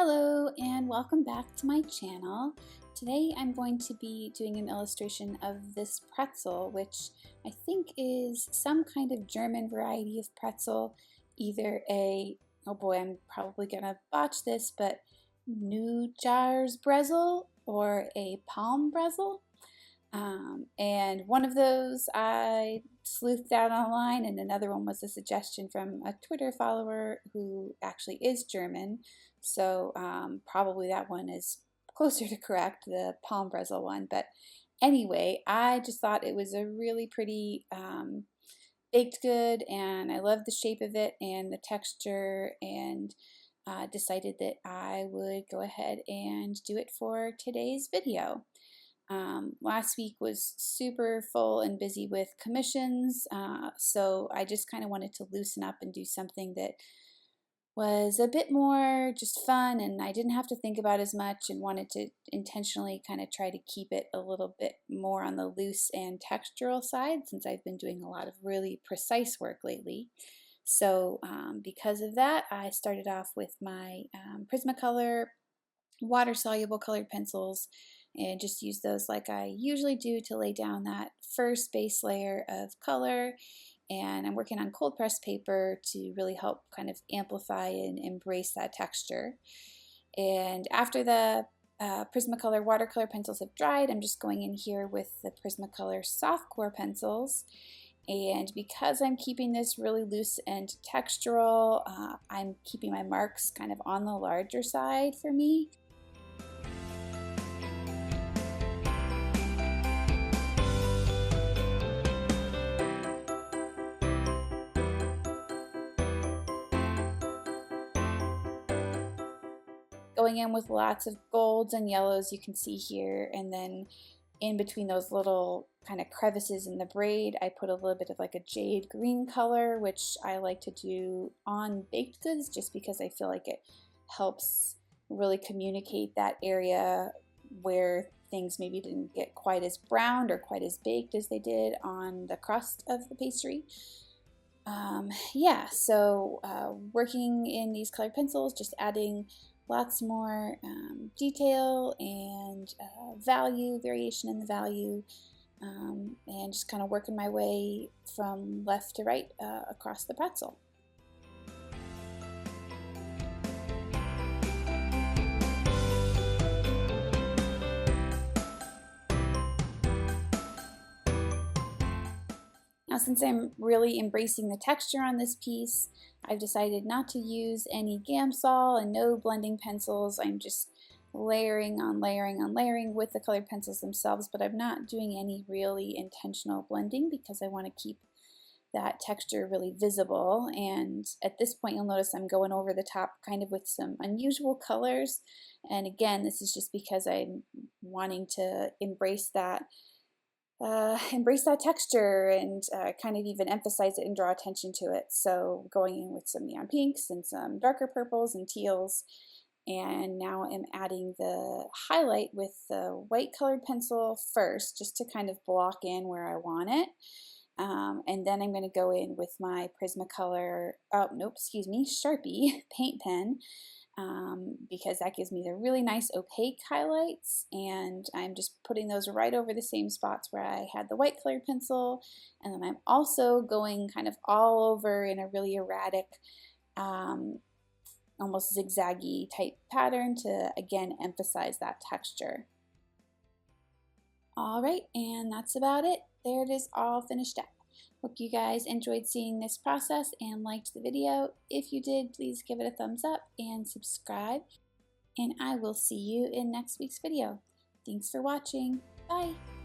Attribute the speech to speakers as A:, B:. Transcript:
A: Hello and welcome back to my channel. Today I'm going to be doing an illustration of this pretzel, which I think is some kind of German variety of pretzel, either oh boy, I'm probably gonna botch this, but Neujahrsbrezel or a Palmbrezel. And one of those I sleuthed out online, and another one was a suggestion from a Twitter follower who actually is German. So probably that one is closer to correct, the Palmbrezel one. But anyway, I just thought it was a really pretty baked good, and I love the shape of it and the texture, and decided that I would go ahead and do it for today's video. Last week was super full and busy with commissions, so I just kind of wanted to loosen up and do something that was a bit more just fun, and I didn't have to think about as much, and wanted to intentionally kind of try to keep it a little bit more on the loose and textural side, since I've been doing a lot of really precise work lately. So because of that, I started off with my Prismacolor water-soluble colored pencils, and just use those like I usually do to lay down that first base layer of color. And I'm working on cold pressed paper to really help kind of amplify and embrace that texture. And after the Prismacolor watercolor pencils have dried, I'm just going in here with the Prismacolor softcore pencils. And because I'm keeping this really loose and textural, I'm keeping my marks kind of on the larger side for me. Going in with lots of golds and yellows, you can see here, and then in between those little kind of crevices in the braid, I put a little bit of like a jade green color, which I like to do on baked goods just because I feel like it helps really communicate that area where things maybe didn't get quite as browned or quite as baked as they did on the crust of the pastry. Working in these colored pencils, just adding lots more detail and variation in the value, and just kind of working my way from left to right across the pretzel. Now, since I'm really embracing the texture on this piece, I've decided not to use any Gamsol and no blending pencils. I'm just layering on layering on layering with the colored pencils themselves, but I'm not doing any really intentional blending because I want to keep that texture really visible. And at this point, you'll notice I'm going over the top kind of with some unusual colors. And again, this is just because I'm wanting to embrace that texture and kind of even emphasize it and draw attention to it. So going in with some neon pinks and some darker purples and teals. And now I'm adding the highlight with the white colored pencil first, just to kind of block in where I want it. And then I'm going to go in with my Prismacolor, Sharpie paint pen. Because that gives me the really nice opaque highlights, and I'm just putting those right over the same spots where I had the white colored pencil. And then I'm also going kind of all over in a really erratic, almost zigzaggy type pattern to again emphasize that texture. All right, and that's about it. There it is, all finished up. Hope you guys enjoyed seeing this process and liked the video. If you did, please give it a thumbs up and subscribe. And I will see you in next week's video. Thanks for watching. Bye.